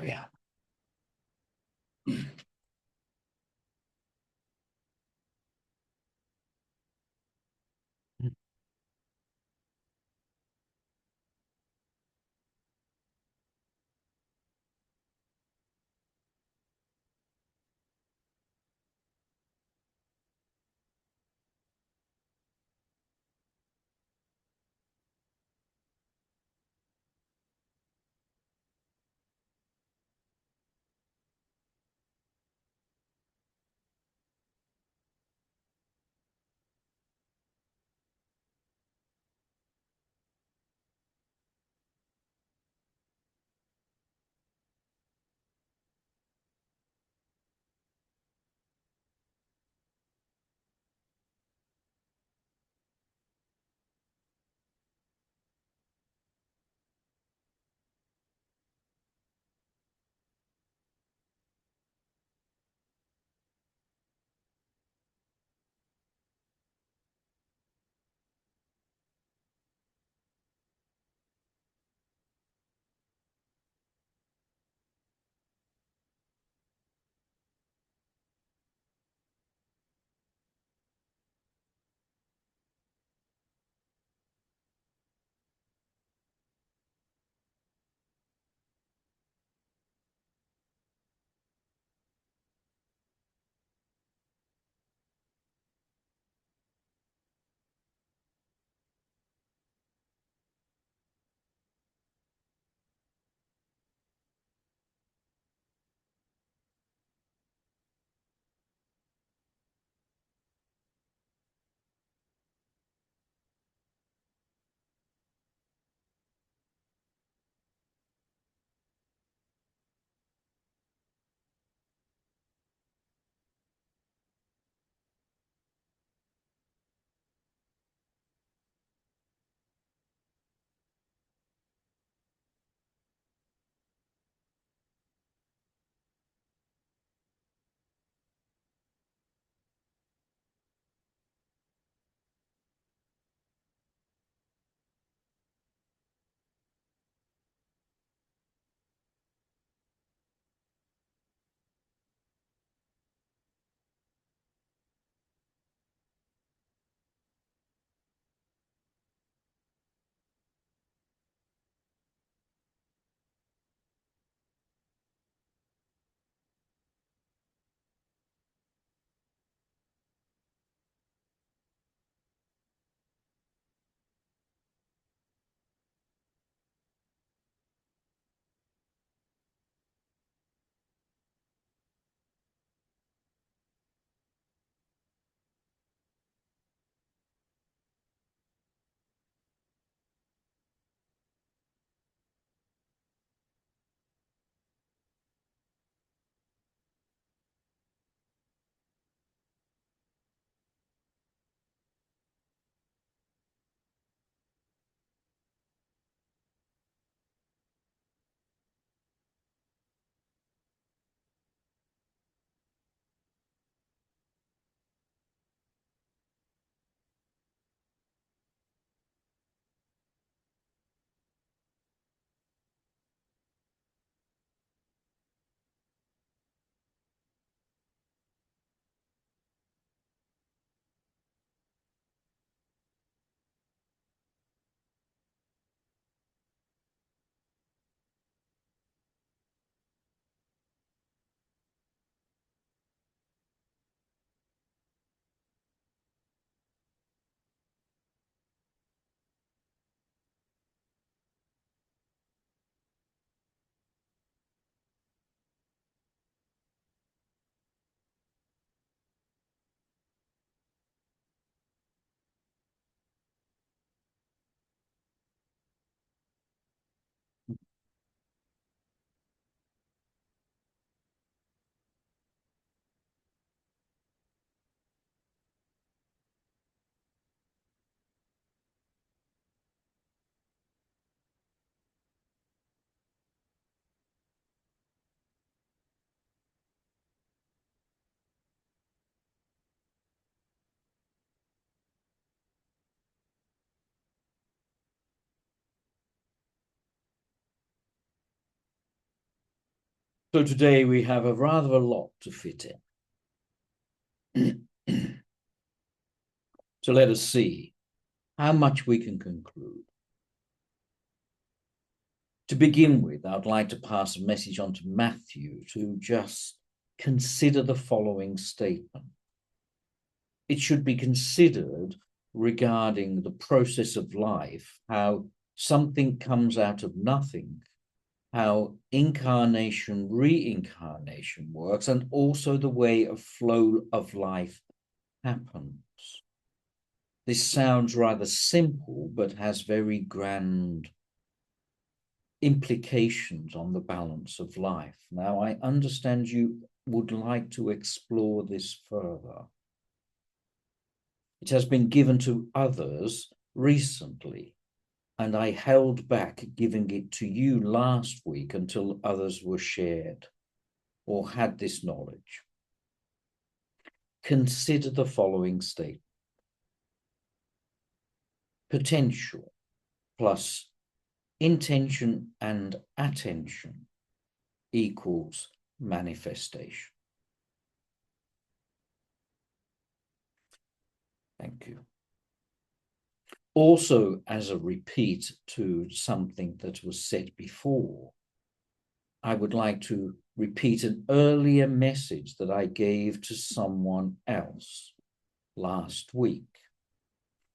ဗျာ So today we have a rather a lot to fit in. So let us see how much we can conclude. To begin with, I'd like to pass a message on to Matthew to just consider the following statement. It should be considered regarding the process of life, how something comes out of nothing, how incarnation, reincarnation works, and also the way of flow of life happens. This sounds rather simple, but has very grand implications on the balance of life. Now, I understand you would like to explore this further. It has been given to others recently, and I held back giving it to you last week until others were shared or had this knowledge. Consider the following statement. Potential plus intention and attention equals manifestation. Thank you. Also, as a repeat to something that was said before, I would like to repeat an earlier message that I gave to someone else last week.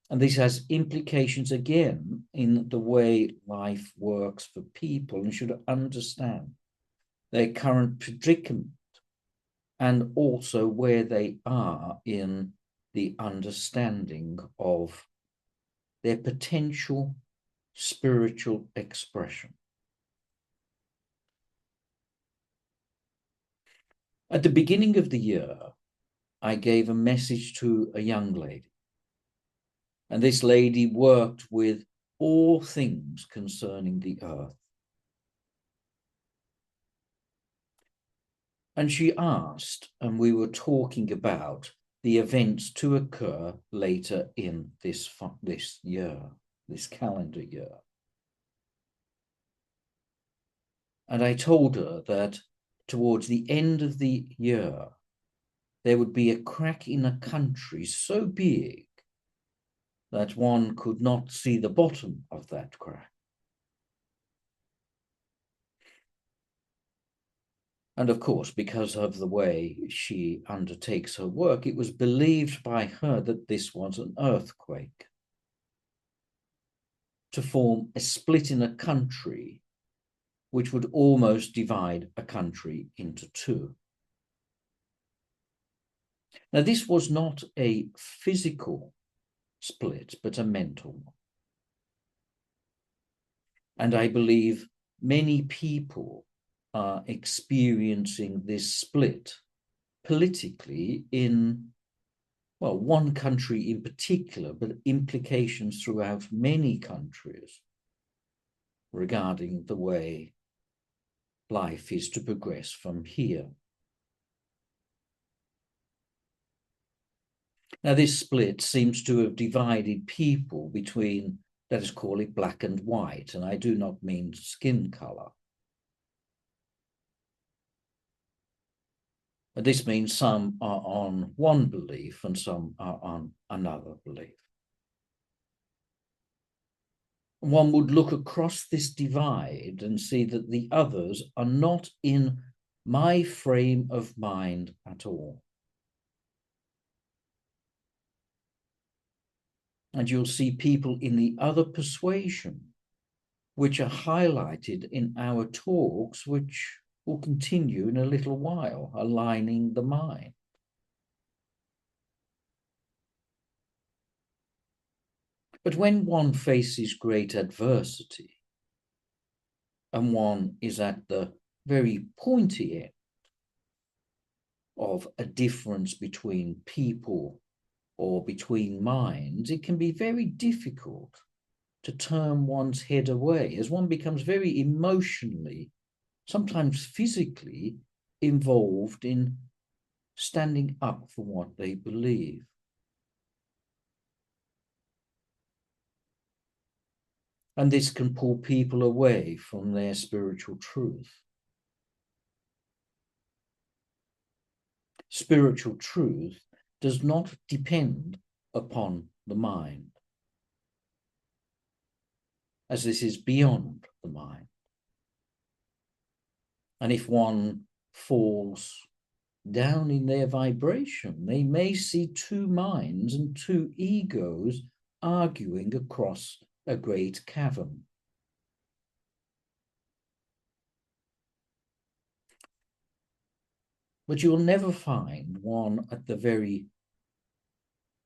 And this has implications again in the way life works for people, and should understand their current predicament and also where they are in the understanding of their potential spiritual expression. At the beginning of the year, I gave a message to a young lady, and this lady worked with all things concerning the earth. And she asked, and we were talking about the events to occur later in this year, this calendar year. And I told her that towards the end of the year, there would be a crack in a country so big that one could not see the bottom of that crack. And of course, because of the way she undertakes her work, it was believed by her that this was an earthquake to form a split in a country which would almost divide a country into two. Now, this was not a physical split, but a mental one. And I believe many people are experiencing this split politically in, well, one country in particular, but implications throughout many countries regarding the way life is to progress from here. Now, this split seems to have divided people between, let us call it black and white, and I do not mean skin color. And this means some are on one belief and some are on another belief. One would look across this divide and see that the others are not in my frame of mind at all. And you'll see people in the other persuasion, which are highlighted in our talks, which will continue in a little while, aligning the mind. But when one faces great adversity, and one is at the very pointy end of a difference between people or between minds, it can be very difficult to turn one's head away as one becomes very emotionally, sometimes physically, involved in standing up for what they believe. And this can pull people away from their spiritual truth. Spiritual truth does not depend upon the mind, as this is beyond the mind. And if one falls down in their vibration, they may see two minds and two egos arguing across a great cavern. But you'll never find one at the very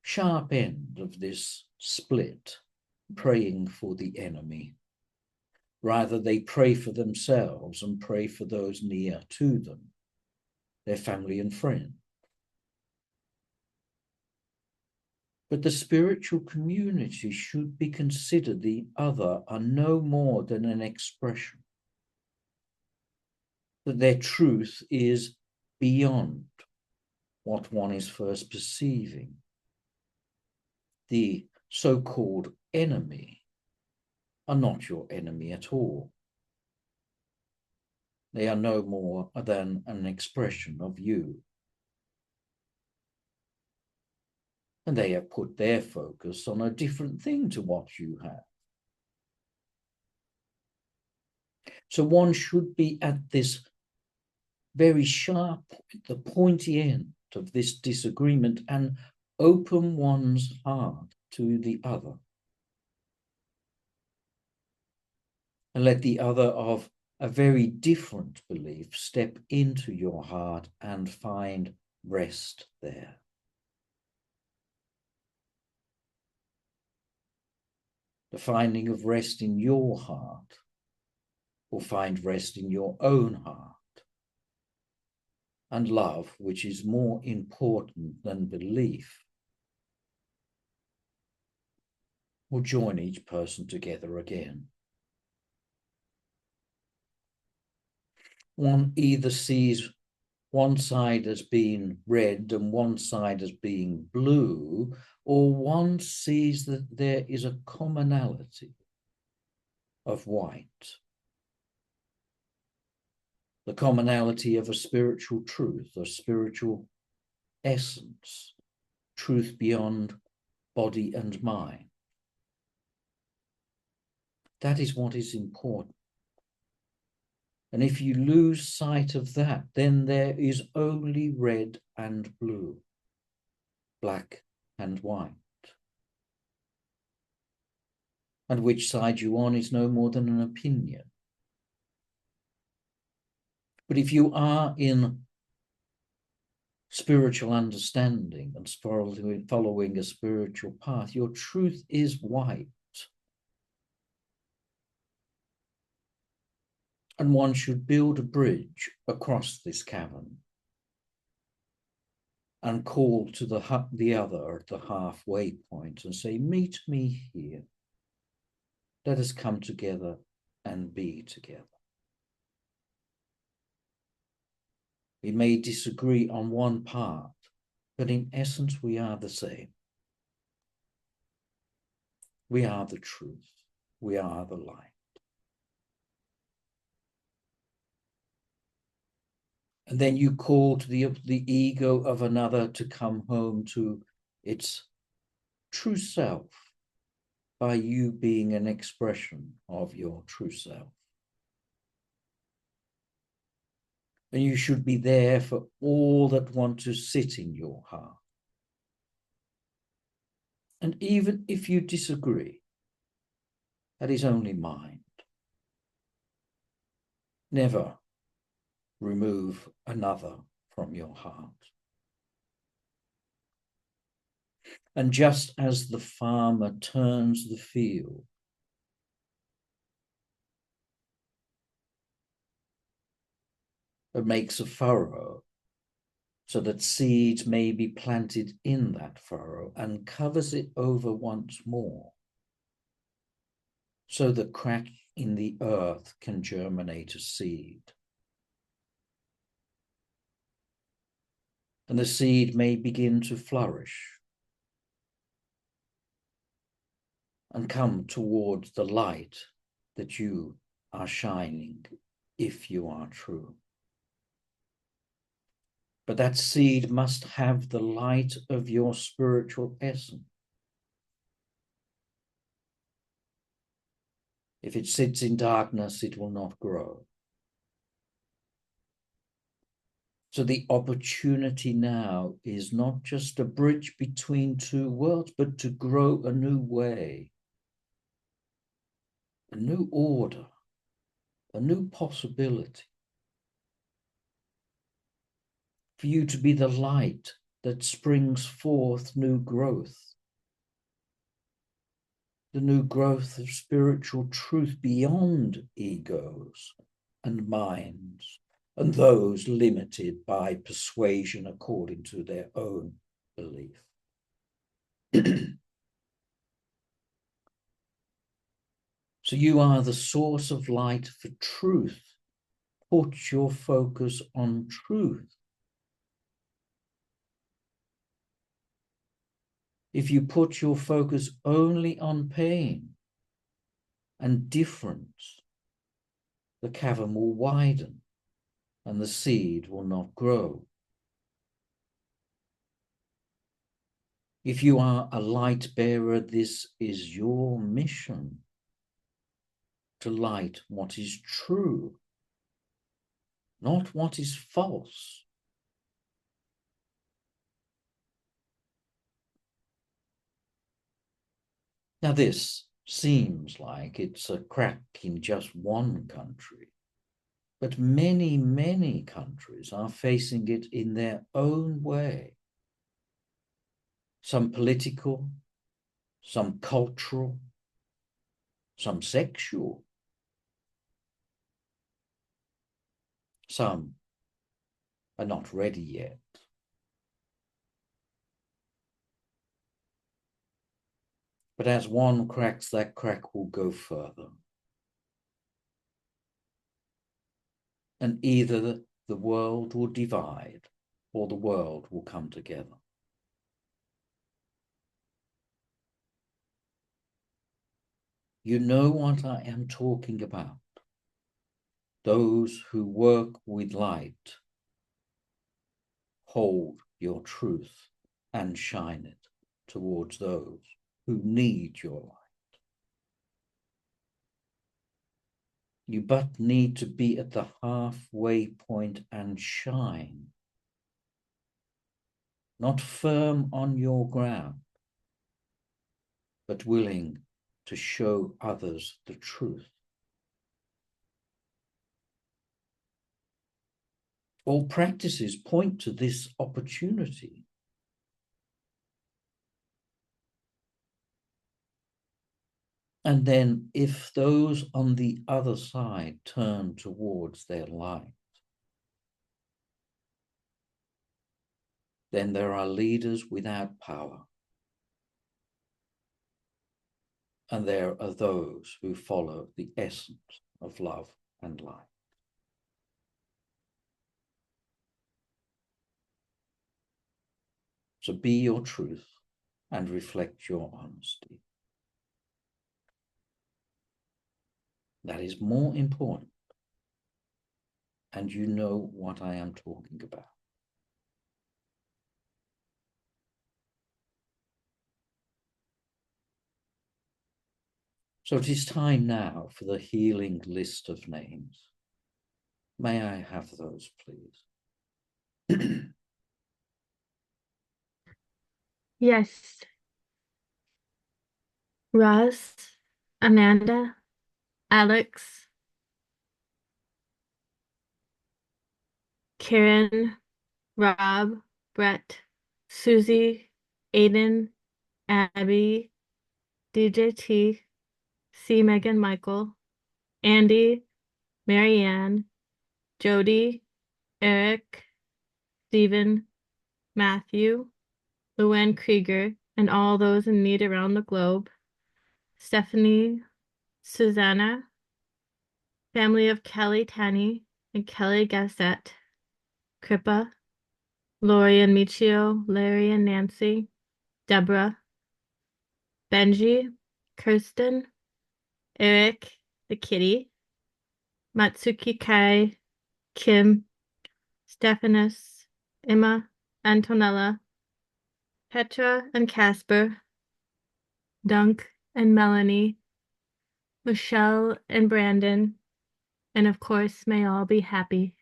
sharp end of this split praying for the enemy. Rather, they pray for themselves and pray for those near to them, their family and friends. But the spiritual community should be considered the other are no more than an expression, that their truth is beyond what one is first perceiving. The so-called enemy are not your enemy at all. They are no more than an expression of you. And they have put their focus on a different thing to what you have. So one should be at this very sharp, the pointy end of this disagreement and open one's heart to the other. And let the other of a very different belief step into your heart and find rest there. The finding of rest in your heart will find rest in your own heart. And love, which is more important than belief, will join each person together again. One either sees one side as being red and one side as being blue, or one sees that there is a commonality of white. The commonality of a spiritual truth, a spiritual essence, truth beyond body and mind. That is what is important. And if you lose sight of that, then there is only red and blue, black and white. And which side you're on is no more than an opinion. But if you are in spiritual understanding and following a spiritual path, your truth is white. And one should build a bridge across this cavern and call to the other at the halfway point and say, meet me here. Let us come together and be together. We may disagree on one part, but in essence, we are the same. We are the truth. We are the light. And then you call to the ego of another to come home to its true self by you being an expression of your true self. And you should be there for all that want to sit in your heart. And even if you disagree, that is only mind. Never remove another from your heart. And just as the farmer turns the field, and makes a furrow so that seeds may be planted in that furrow and covers it over once more, so the crack in the earth can germinate a seed. And the seed may begin to flourish and come towards the light that you are shining if you are true. But that seed must have the light of your spiritual essence. If it sits in darkness, it will not grow. So the opportunity now is not just a bridge between two worlds, but to grow a new way, a new order, a new possibility. For you to be the light that springs forth new growth, the new growth of spiritual truth beyond egos and minds, and those limited by persuasion according to their own belief. So you are the source of light for truth. Put your focus on truth. If you put your focus only on pain and difference, the cavern will widen and the seed will not grow. If you are a light bearer, this is your mission, to light what is true, not what is false. Now, this seems like it's a crack in just one country, but many, many countries are facing it in their own way. Some political, some cultural, some sexual. Some are not ready yet. But as one cracks, that crack will go further. And either the world will divide or the world will come together. You know what I am talking about. Those who work with light hold your truth and shine it towards those who need your light. You but need to be at the halfway point and shine, not firm on your ground, but willing to show others the truth. All practices point to this opportunity. And then if those on the other side turn towards their light, then there are leaders without power. And there are those who follow the essence of love and light. So be your truth and reflect your honesty. That is more important. And you know what I am talking about. So it is time now for the healing list of names. May I have those, please? Yes. Ross, Amanda, Alex, Karen, Rob, Brett, Susie, Aiden, Abby, DJT, C. Megan Michael, Andy, Marianne, Jody, Eric, Stephen, Matthew, Luann Krieger, and all those in need around the globe, Stephanie, Susanna, family of Kelly Tanny and Kelly Gassett, Kripa, Lori and Michio, Larry and Nancy, Deborah, Benji, Kirsten, Eric, the kitty, Matsuki Kai, Kim, Stephanus, Emma, Antonella, Petra and Casper, Dunk and Melanie, Michelle and Brandon, and of course, may all be happy.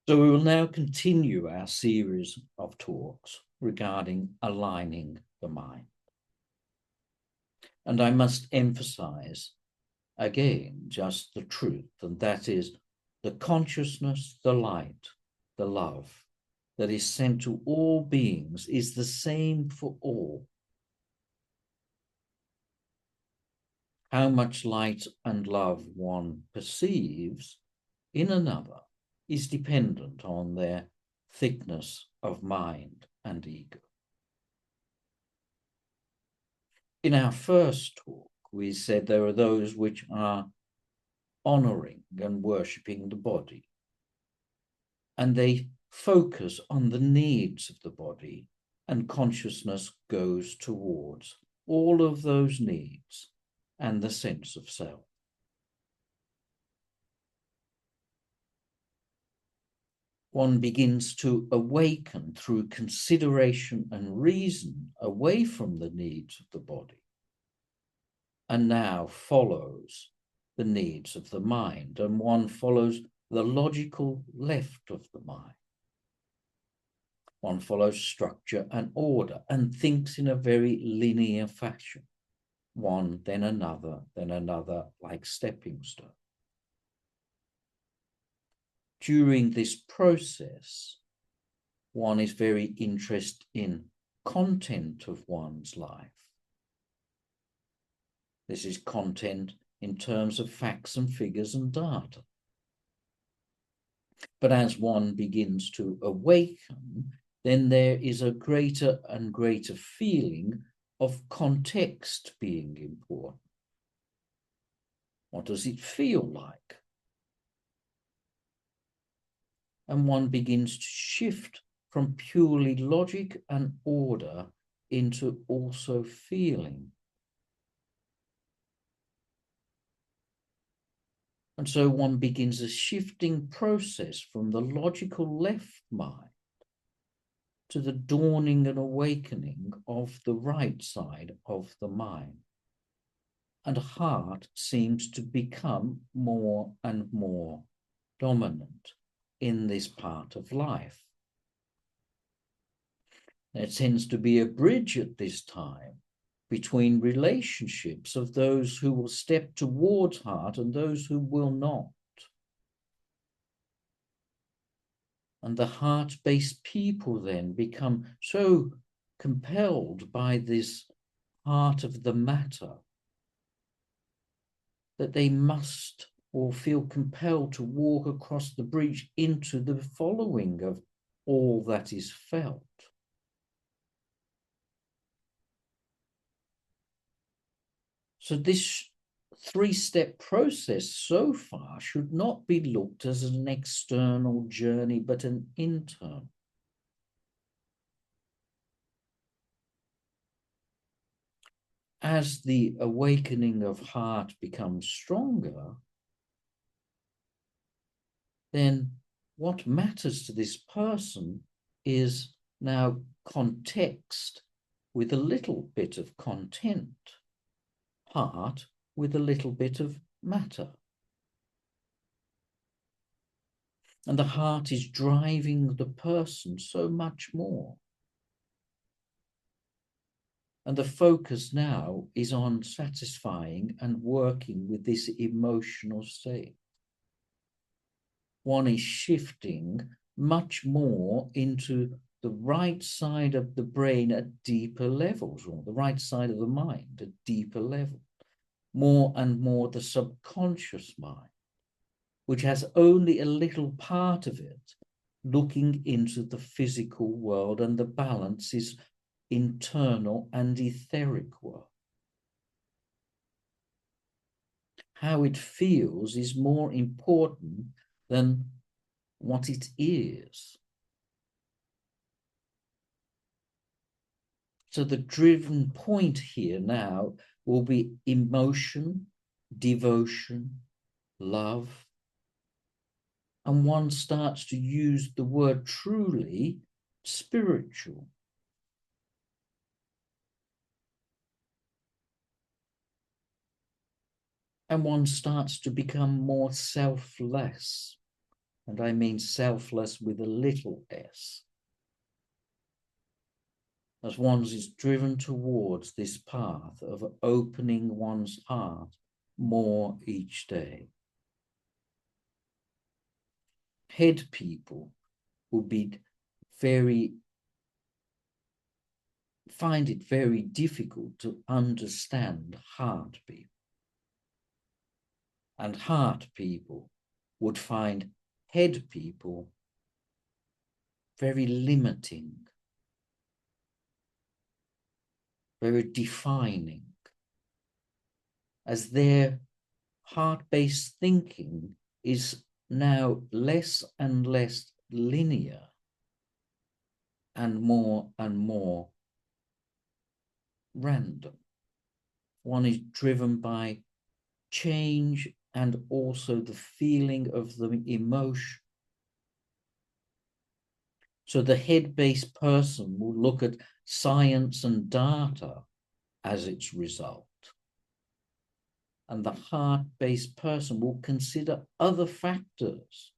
So we will now continue our series of talks regarding aligning the mind. And I must emphasize again just the truth, and that is the consciousness, the light, the love that is sent to all beings is the same for all. How much light and love one perceives in another is dependent on their thickness of mind and ego. In our first talk, we said there are those which are honoring and worshipping the body, and they focus on the needs of the body, and consciousness goes towards all of those needs and the sense of self. One begins to awaken through consideration and reason away from the needs of the body, and now follows the needs of the mind, and one follows the logical left of the mind. One follows structure and order and thinks in a very linear fashion, one, then another, like stepping stone. During this process, one is very interested in content of one's life. This is content in terms of facts and figures and data. But as one begins to awaken, then there is a greater and greater feeling of context being important. What does it feel like? And one begins to shift from purely logic and order into also feeling. And so one begins a shifting process from the logical left mind to the dawning and awakening of the right side of the mind. And heart seems to become more and more dominant in this part of life. There tends to be a bridge at this time between relationships of those who will step towards heart and those who will not. And the heart-based people then become so compelled by this heart of the matter that they must or feel compelled to walk across the bridge into the following of all that is felt. So this three-step process so far should not be looked as an external journey, but an internal. As the awakening of heart becomes stronger, then what matters to this person is now context with a little bit of content, heart with a little bit of matter. And the heart is driving the person so much more. And the focus now is on satisfying and working with this emotional state. One is shifting much more into the right side of the brain at deeper levels, or the right side of the mind at deeper levels. More and more the subconscious mind, which has only a little part of it looking into the physical world, and the balance is internal and etheric world. How it feels is more important than what it is. So the driven point here now will be emotion, devotion, love. And one starts to use the word truly spiritual. And one starts to become more selfless. And I mean selfless with a little s. As one is driven towards this path of opening one's heart more each day. Head people will find it very difficult to understand heart people. And heart people would find head people very limiting, very defining, as their heart-based thinking is now less and less linear and more random. One is driven by change and also the feeling of the emotion. So the head-based person will look at science and data as its result. And the heart-based person will consider other factors.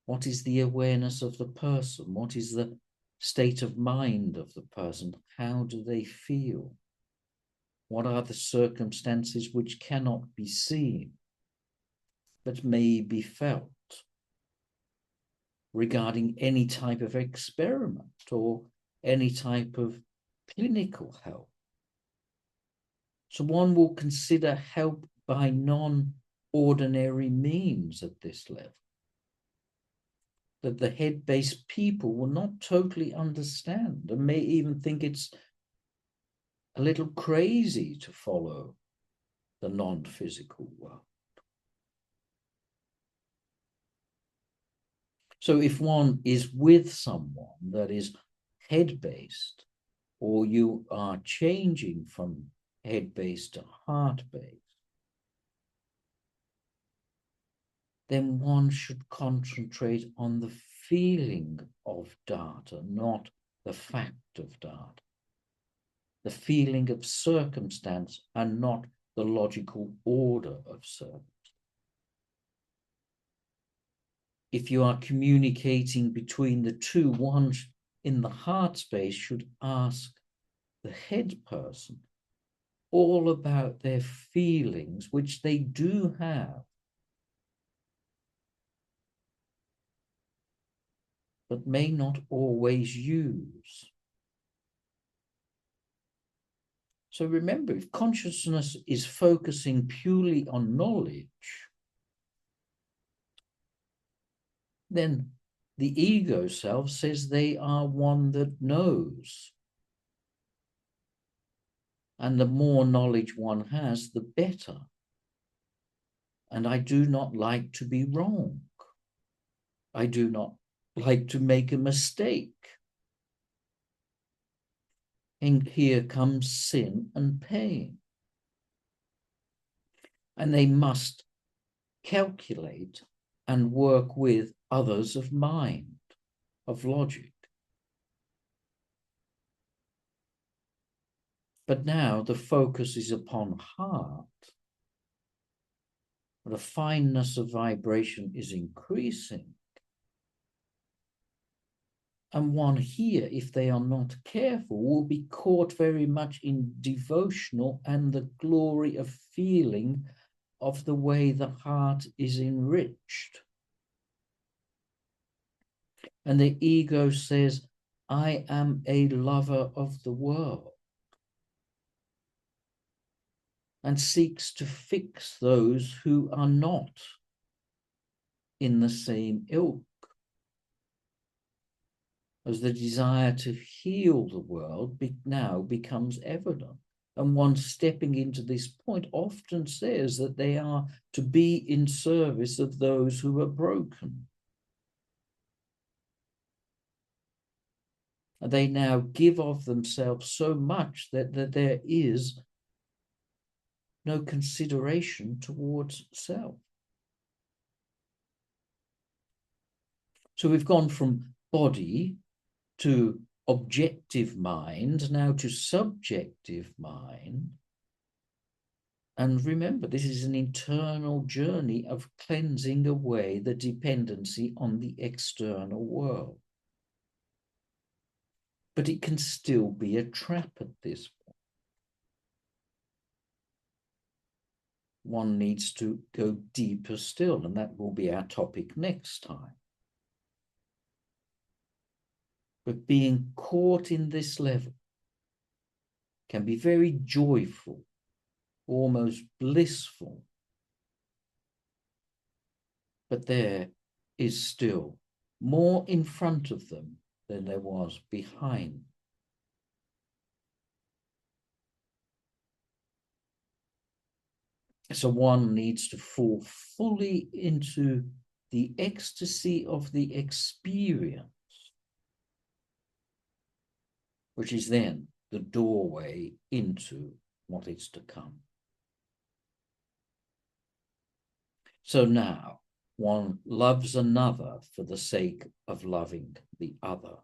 What is the awareness of the person? What is the state of mind of the person? How do they feel? What are the circumstances which cannot be seen, but may be felt regarding any type of experiment or any type of clinical help? So one will consider help by non-ordinary means at this level, that the head-based people will not totally understand and may even think it's a little crazy to follow the non-physical world. So if one is with someone that is head-based, or you are changing from head-based to heart-based, then one should concentrate on the feeling of data, not the fact of data. The feeling of circumstance and not the logical order of circumstance. If you are communicating between the two, one in the heart space should ask the head person all about their feelings, which they do have, but may not always use. So remember, if consciousness is focusing purely on knowledge, then the ego self says they are one that knows. And the more knowledge one has, the better. And I do not like to be wrong. I do not like to make a mistake. And here comes sin and pain. And they must calculate and work with others of mind, of logic. But now the focus is upon heart. The fineness of vibration is increasing. And one here, if they are not careful, will be caught very much in devotional and the glory of feeling of the way the heart is enriched. And the ego says, I am a lover of the world, and seeks to fix those who are not in the same ilk. as the desire to heal the world now becomes evident. And one stepping into this point often says that they are to be in service of those who are broken. And they now give of themselves so much that there is no consideration towards self. So we've gone from body to objective mind, now to subjective mind. And remember, this is an internal journey of cleansing away the dependency on the external world. But it can still be a trap at this point. One needs to go deeper still, and that will be our topic next time. But being caught in this level can be very joyful, almost blissful. But there is still more in front of them than there was behind. So one needs to fall fully into the ecstasy of the experience, which is then the doorway into what is to come. So now one loves another for the sake of loving the other.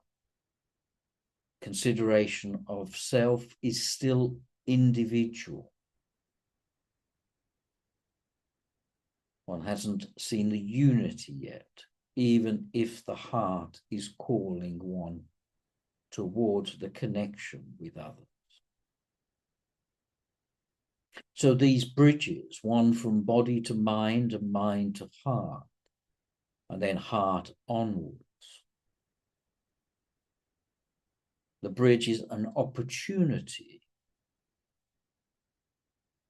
Consideration of self is still individual. One hasn't seen the unity yet, even if the heart is calling one towards the connection with others. So these bridges, one from body to mind and mind to heart, and then heart onwards. The bridge is an opportunity,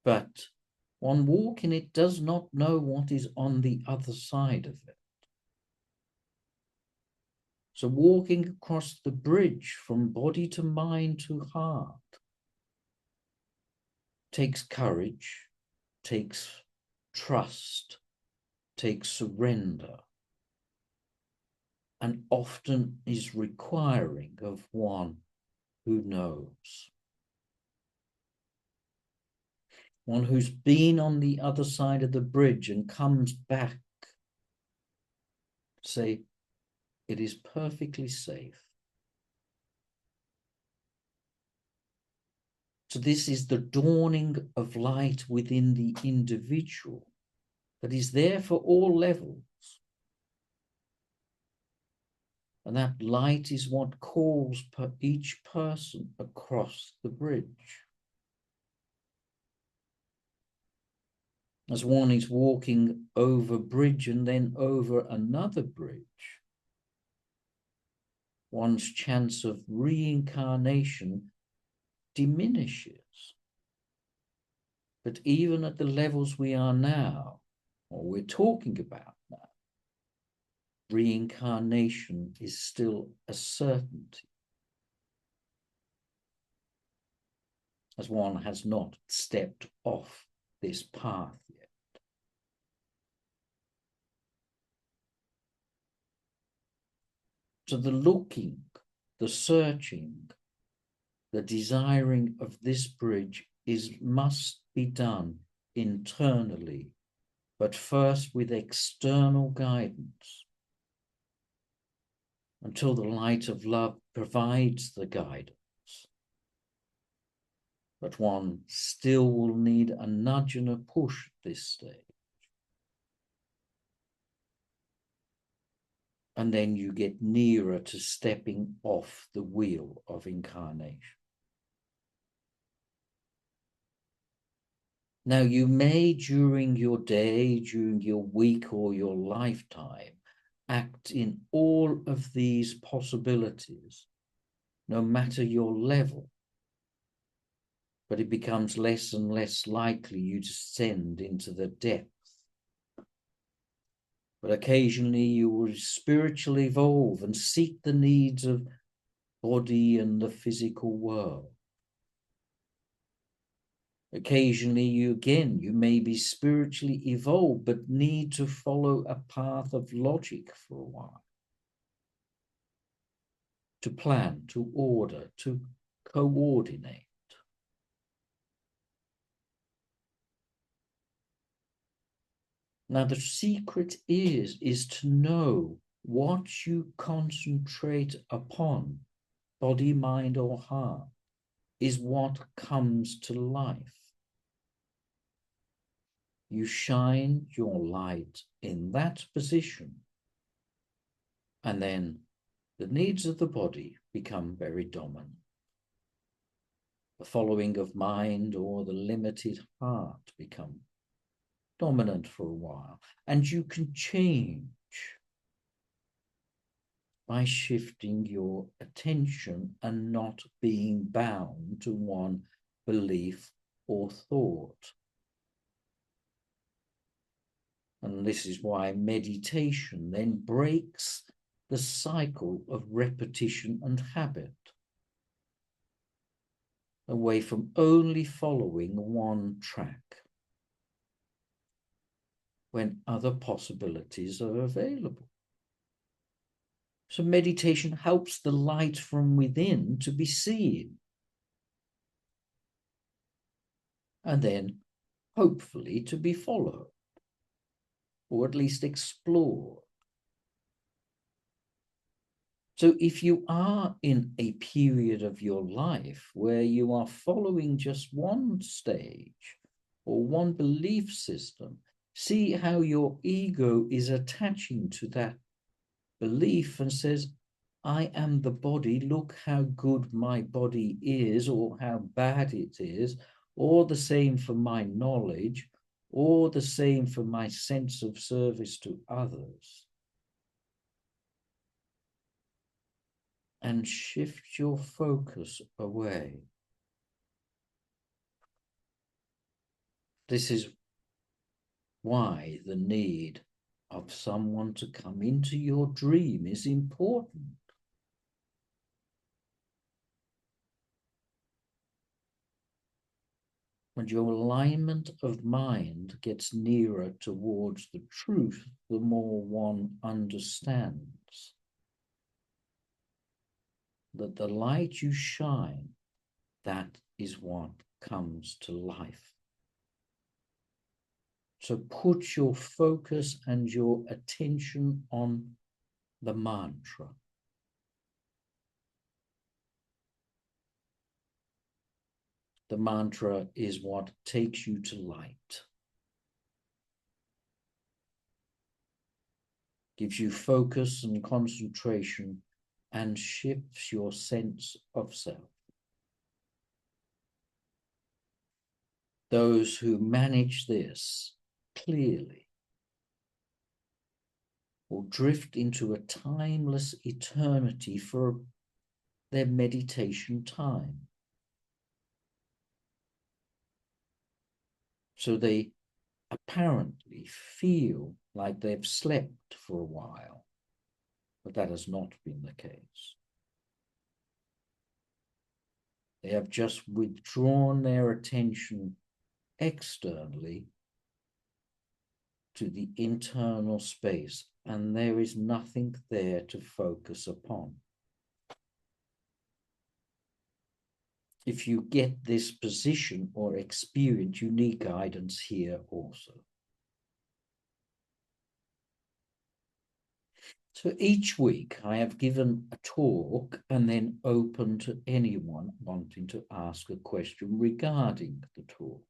but one walking it does not know what is on the other side of it. So walking across the bridge from body to mind to heart takes courage, takes trust, takes surrender, and often is requiring of one who knows. One who's been on the other side of the bridge and comes back, say, it is perfectly safe. So this is the dawning of light within the individual that is there for all levels. And that light is what calls each person across the bridge. As one is walking over a bridge and then over another bridge, one's chance of reincarnation diminishes. But even at the levels we are now, or we're talking about now, reincarnation is still a certainty, as one has not stepped off this path yet. So the looking, the searching, the desiring of this bridge must be done internally, but first with external guidance, until the light of love provides the guidance. But one still will need a nudge and a push at this stage. And then you get nearer to stepping off the wheel of incarnation. Now, you may, during your day, during your week, or your lifetime, act in all of these possibilities, no matter your level. But it becomes less and less likely you descend into the depth. But occasionally you will spiritually evolve and seek the needs of body and the physical world. Occasionally, you may be spiritually evolved, but need to follow a path of logic for a while. To plan, to order, to coordinate. Now, the secret is to know what you concentrate upon, body, mind, or heart, is what comes to life. You shine your light in that position, and then the needs of the body become very dominant. The following of mind or the limited heart become dominant for a while, and you can change by shifting your attention and not being bound to one belief or thought. And this is why meditation then breaks the cycle of repetition and habit, away from only following one track when other possibilities are available. So meditation helps the light from within to be seen, and then hopefully to be followed, or at least explored. So if you are in a period of your life where you are following just one stage or one belief system, see how your ego is attaching to that belief and says, I am the body, look how good my body is, or how bad it is, or the same for my knowledge, or the same for my sense of service to others. And shift your focus away. This is why the need of someone to come into your dream is important. When your alignment of mind gets nearer towards the truth, the more one understands that the light you shine, that is what comes to life. So put your focus and your attention on the mantra. The mantra is what takes you to light, gives you focus and concentration, and shifts your sense of self. Those who manage this clearly will drift into a timeless eternity for their meditation time. So they apparently feel like they've slept for a while, but that has not been the case. They have just withdrawn their attention externally to the internal space, and there is nothing there to focus upon. If you get this position or experience, you need guidance here also. So each week I have given a talk and then open to anyone wanting to ask a question regarding the talk.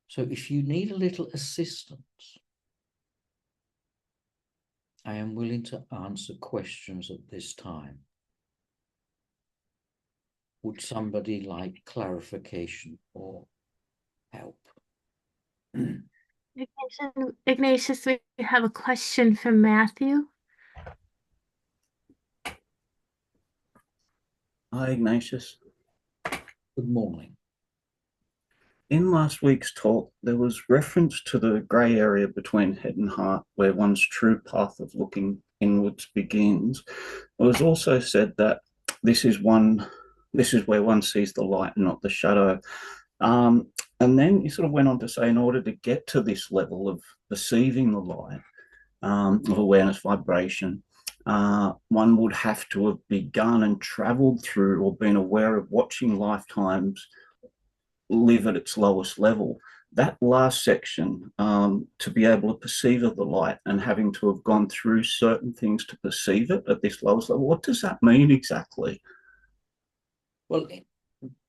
So if you need a little assistance, I am willing to answer questions at this time. Would somebody like clarification or help? Ignatius, we have a question from Matthew. Hi, Ignatius. Good morning. In last week's talk, there was reference to the grey area between head and heart, where one's true path of looking inwards begins. It was also said that this is one, this is where one sees the light and not the shadow. Um, and then he sort of went on to say, in order to get to this level of perceiving the light, of awareness vibration, one would have to have begun and traveled through or been aware of watching lifetimes live at its lowest level. That last section, to be able to perceive of the light and having to have gone through certain things to perceive it at this lowest level, what does that mean exactly? Well,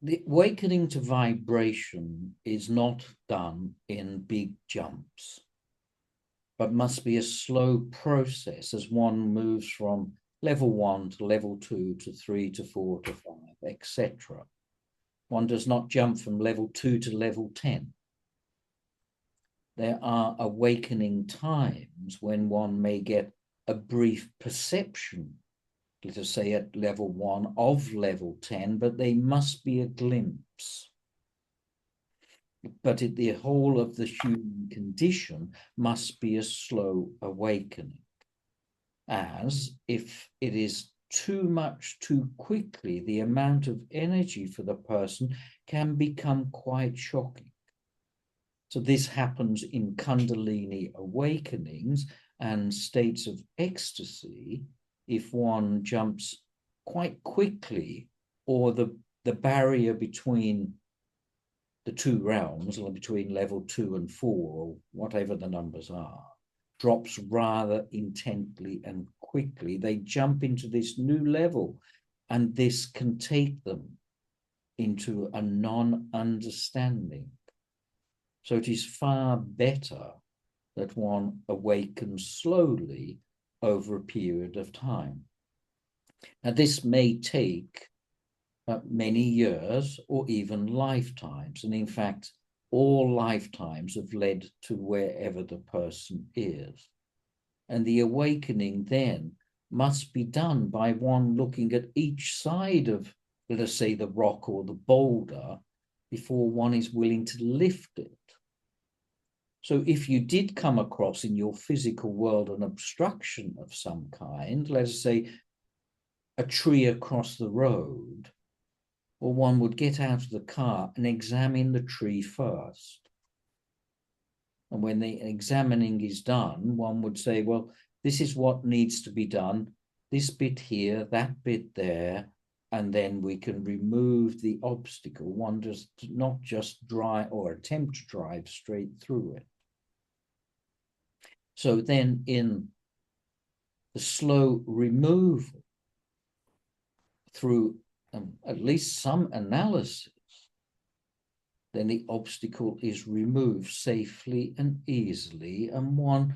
the awakening to vibration is not done in big jumps, but must be a slow process as one moves from level 1 to level 2 to 3 to 4 to 5, etc. One does not jump from level 2 to level 10. There are awakening times when one may get a brief perception, let us say at level 1 of level 10, but they must be a glimpse. But the whole of the human condition must be a slow awakening, as if it is too much too quickly, the amount of energy for the person can become quite shocking. So this happens in Kundalini awakenings and states of ecstasy if one jumps quite quickly, or the barrier between the two realms, or between level 2 and 4, or whatever the numbers are, drops rather intently and quickly. They jump into this new level, and this can take them into a non-understanding. So it is far better that one awakens slowly over a period of time. Now, this may take many years or even lifetimes. And in fact, all lifetimes have led to wherever the person is. And the awakening then must be done by one looking at each side of, let us say, the rock or the boulder before one is willing to lift it. So if you did come across in your physical world an obstruction of some kind, let us say a tree across the road, well, one would get out of the car and examine the tree first. And when the examining is done, one would say, well, this is what needs to be done, this bit here, that bit there, and then we can remove the obstacle. One does not just drive or attempt to drive straight through it. So then in the slow removal through at least some analysis, then the obstacle is removed safely and easily, and one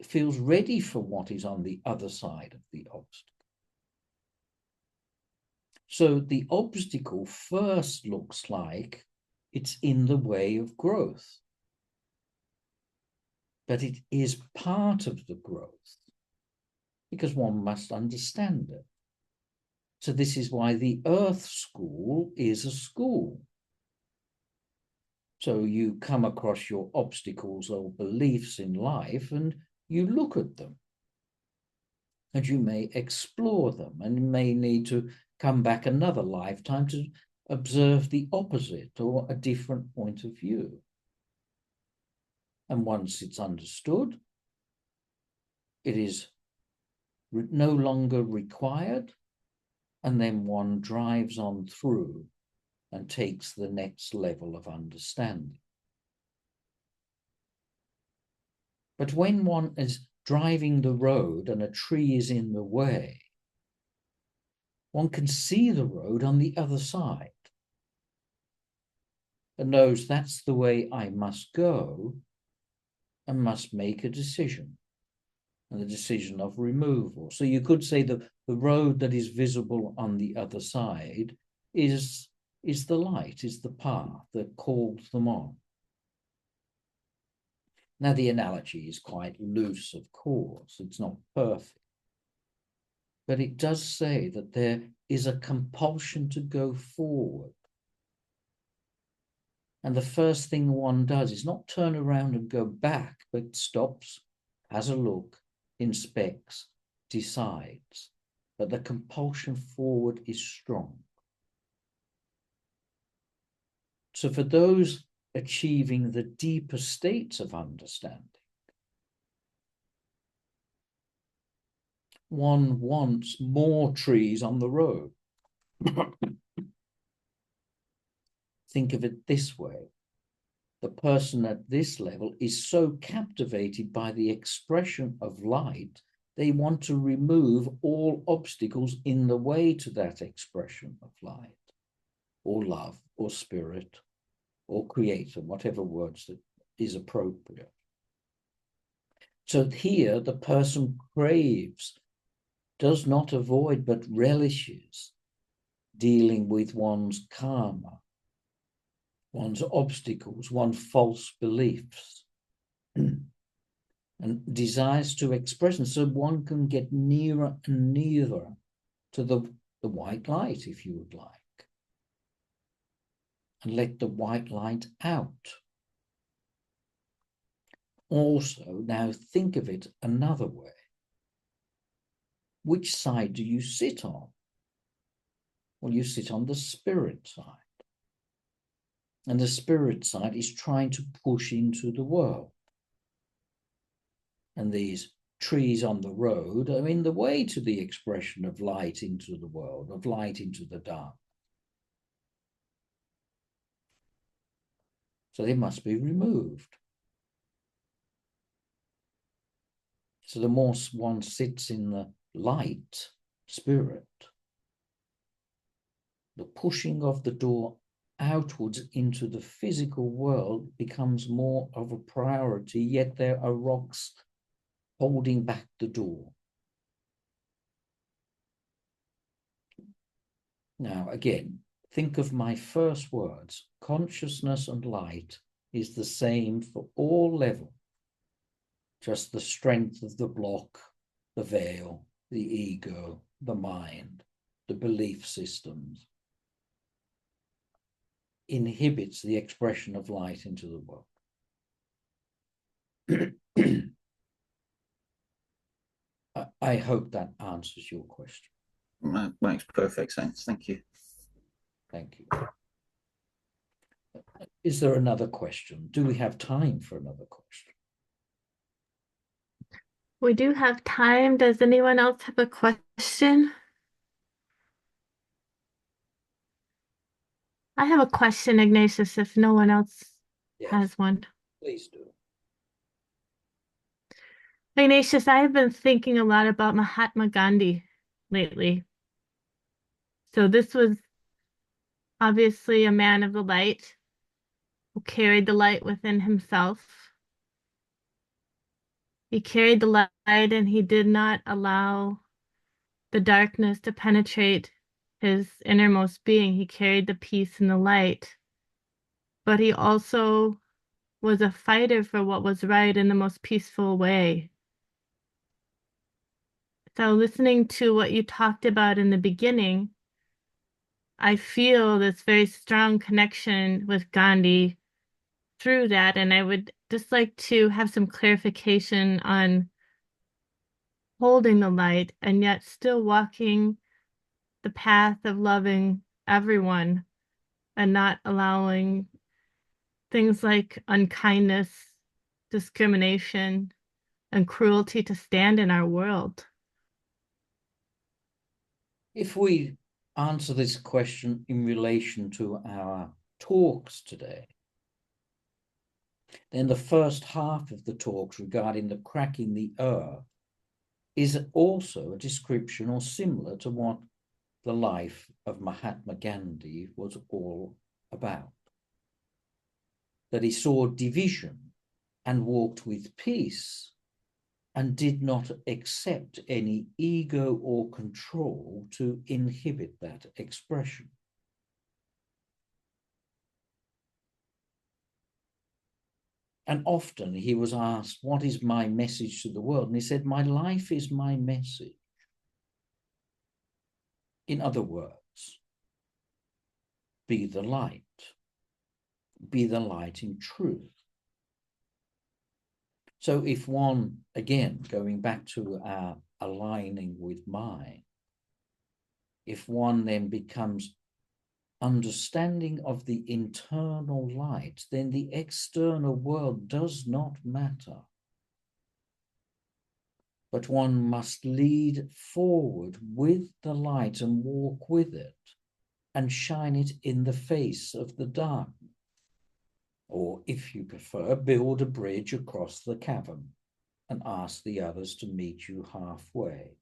feels ready for what is on the other side of the obstacle. So the obstacle first looks like it's in the way of growth, but it is part of the growth because one must understand it. So this is why the Earth School is a school. So you come across your obstacles or beliefs in life and you look at them. And you may explore them, and you may need to come back another lifetime to observe the opposite or a different point of view. And once it's understood, it is no longer required, and then one drives on through and takes the next level of understanding. But when one is driving the road and a tree is in the way, one can see the road on the other side and knows that's the way I must go and must make a decision, and the decision of removal. So you could say that the road that is visible on the other side is the light, is the path that calls them on. Now, the analogy is quite loose, of course, it's not perfect, but it does say that there is a compulsion to go forward. And the first thing one does is not turn around and go back, but stops, has a look, inspects, decides. But the compulsion forward is strong. So for those achieving the deeper states of understanding, one wants more trees on the road. Think of it this way. The person at this level is so captivated by the expression of light, they want to remove all obstacles in the way to that expression of light, or love, or spirit, or creator, whatever words that is appropriate. So here the person craves, does not avoid, but relishes dealing with one's karma, one's obstacles, one's false beliefs, and desires to express them so one can get nearer and nearer to the white light, if you would like, and let the white light out. Also, now think of it another way. Which side do you sit on? Well, you sit on the spirit side. And the spirit side is trying to push into the world. And these trees on the road are in the way to the expression of light into the world, of light into the dark. So they must be removed. So the more one sits in the light, spirit, the pushing of the door outwards into the physical world becomes more of a priority, yet there are rocks holding back the door. Now, again, think of my first words. Consciousness and light is the same for all levels. Just the strength of the block, the veil, the ego, the mind, the belief systems inhibits the expression of light into the world. I hope that answers your question. That makes perfect sense. Thank you. Thank you. Is there another question? Do we have time for another question? We do have time. Does anyone else have a question? I have a question, Ignatius, if no one else has one. Please do. Ignatius, I have been thinking a lot about Mahatma Gandhi lately. So this was obviously a man of the light who carried the light within himself. He carried the light and he did not allow the darkness to penetrate his innermost being. He carried the peace and the light. But he also was a fighter for what was right in the most peaceful way. So listening to what you talked about in the beginning, I feel this very strong connection with Gandhi through that. And I would just like to have some clarification on holding the light and yet still walking the path of loving everyone and not allowing things like unkindness, discrimination, and cruelty to stand in our world. If we answer this question in relation to our talks today, then the first half of the talks regarding the cracking the earth is also a description or similar to what the life of Mahatma Gandhi was all about. That he saw division and walked with peace and did not accept any ego or control to inhibit that expression. And often he was asked, what is my message to the world? And he said, my life is my message. In other words, be the light. be the light in truth. So if one, again, going back to our aligning with mind, if one then becomes understanding of the internal light, then the external world does not matter. But one must lead forward with the light and walk with it and shine it in the face of the darkness. Or, if you prefer, build a bridge across the cavern and ask the others to meet you halfway.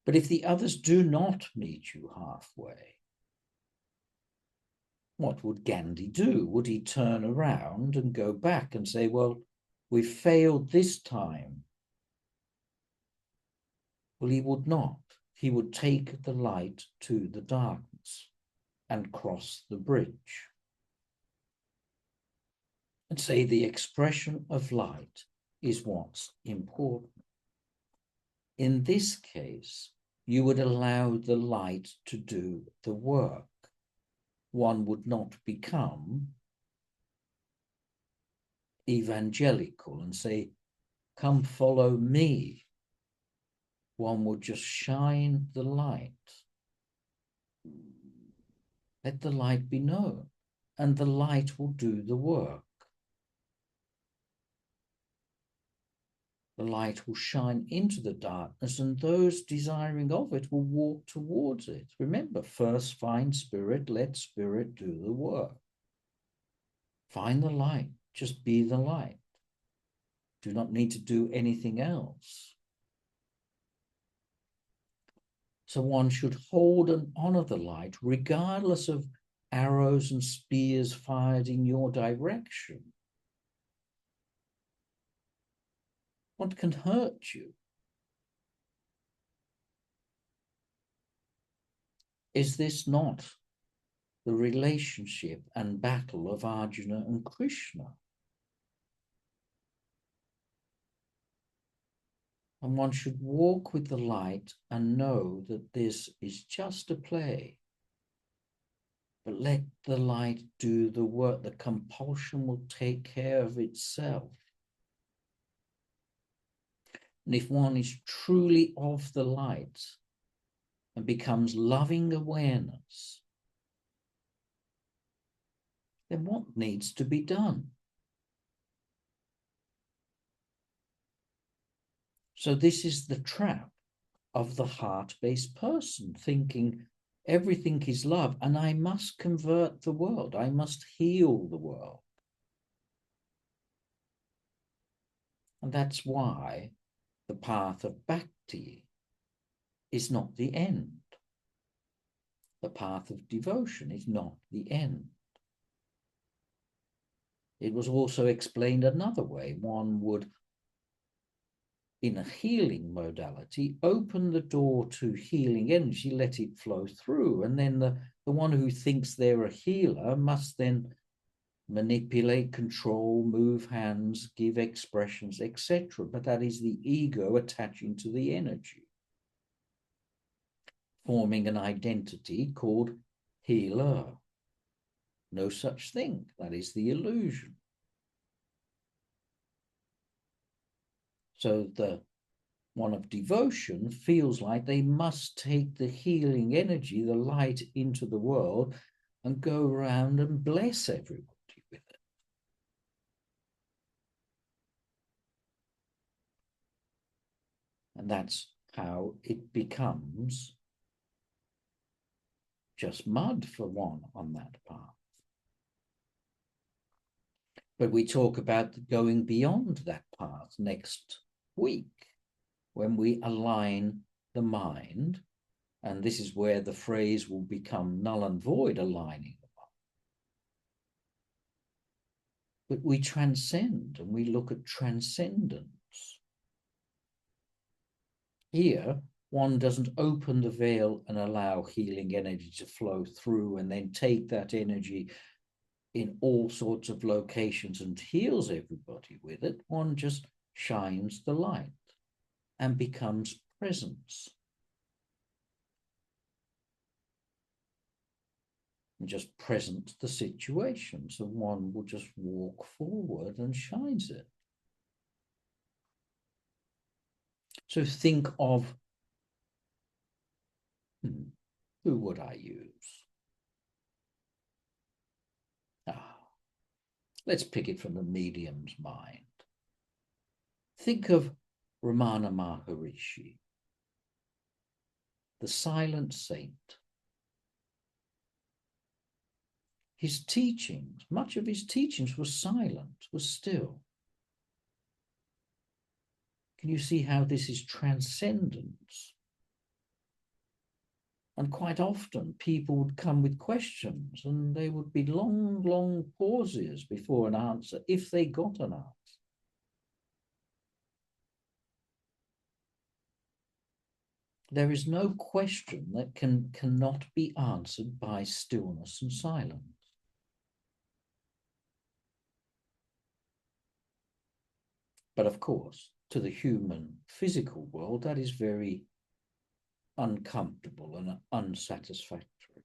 But if the others do not meet you halfway, what would Gandhi do? Would he turn around and go back and say, well, we failed this time? Well, he would not. He would take the light to the darkness and cross the bridge and say the expression of light is what's important. In this case, you would allow the light to do the work. One would not become evangelical and say, come follow me. One would just shine the light. Let the light be known, and the light will do the work. The light will shine into the darkness, and those desiring of it will walk towards it. Remember, first find spirit, let spirit do the work. Find the light, just be the light. Do not need to do anything else. So one should hold and honor the light, regardless of arrows and spears fired in your direction. What can hurt you? Is this not the relationship and battle of Arjuna and Krishna? And one should walk with the light and know that this is just a play. But let the light do the work. The compulsion will take care of itself. And if one is truly of the light and becomes loving awareness, then what needs to be done? So this is the trap of the heart-based person, thinking everything is love and I must convert the world. I must heal the world. And that's why the path of bhakti is not the end. The path of devotion is not the end. It was also explained another way. One would, in a healing modality, open the door to healing energy, let it flow through. And then the one who thinks they're a healer must then manipulate, control, move hands, give expressions, etc. But that is the ego attaching to the energy, forming an identity called healer. No such thing. That is the illusion. So the one of devotion feels like they must take the healing energy, the light, into the world and go around and bless everybody with it. And that's how it becomes just mud for one on that path. But we talk about going beyond that path next week when we align the mind, and this is where the phrase will become null and void, aligning the mind. But we transcend and we look at transcendence. Here, one doesn't open the veil and allow healing energy to flow through and then take that energy in all sorts of locations and heals everybody with it. One just shines the light and becomes presence. and just present the situation. So one will just walk forward and shines it. So think of, who would I use? Let's pick it from the medium's mind. Think of Ramana Maharishi, the silent saint. His teachings, much of his teachings was silent, was still. Can you see how this is transcendence? And quite often people would come with questions and there would be long, long pauses before an answer, if they got an answer. There is no question that cannot be answered by stillness and silence. But of course, to the human physical world, that is very uncomfortable and unsatisfactory.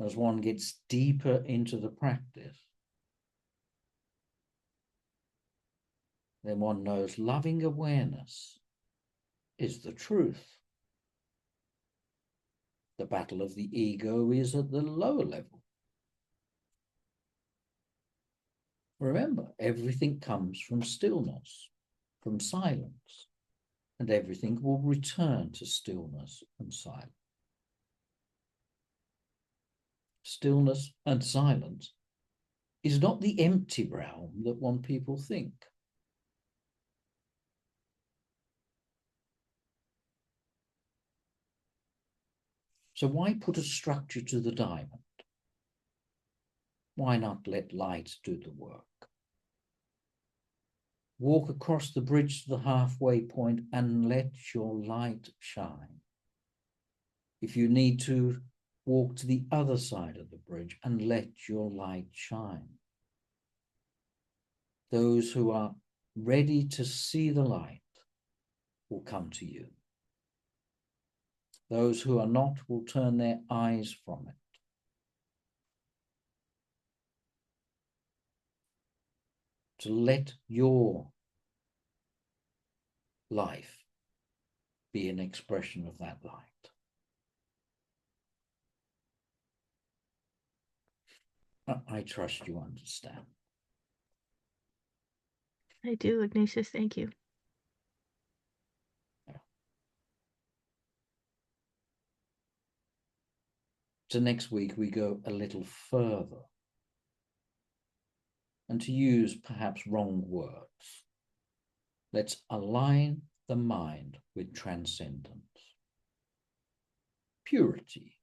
As one gets deeper into the practice, then one knows loving awareness is the truth. The battle of the ego is at the lower level. Remember, everything comes from stillness, from silence, and everything will return to stillness and silence. Stillness and silence is not the empty realm that one people think. So why put a structure to the diamond? Why not let light do the work? Walk across the bridge to the halfway point and let your light shine. If you need to, walk to the other side of the bridge and let your light shine. Those who are ready to see the light will come to you. Those who are not will turn their eyes from it. To let your life be an expression of that light. I trust you understand. I do, Ignatius. Thank you. So next week we go a little further. And to use perhaps wrong words, let's align the mind with transcendence, purity.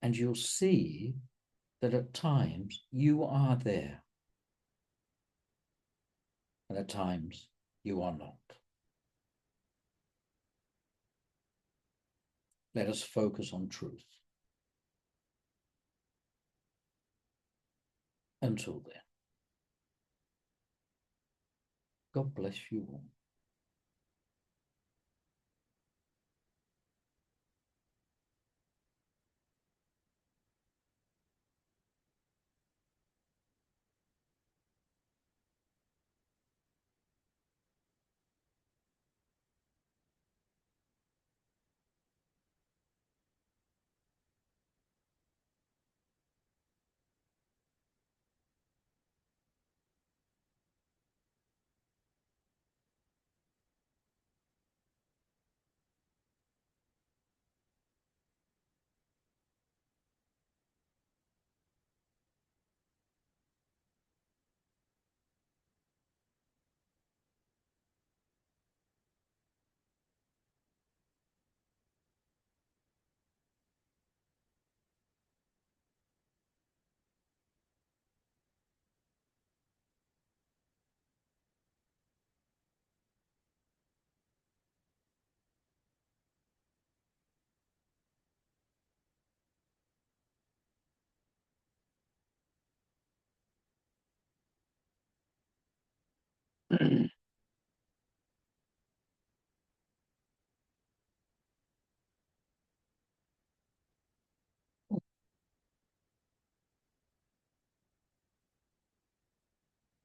And you'll see that at times you are there, and at times you are not. Let us focus on truth. Until then, God bless you all.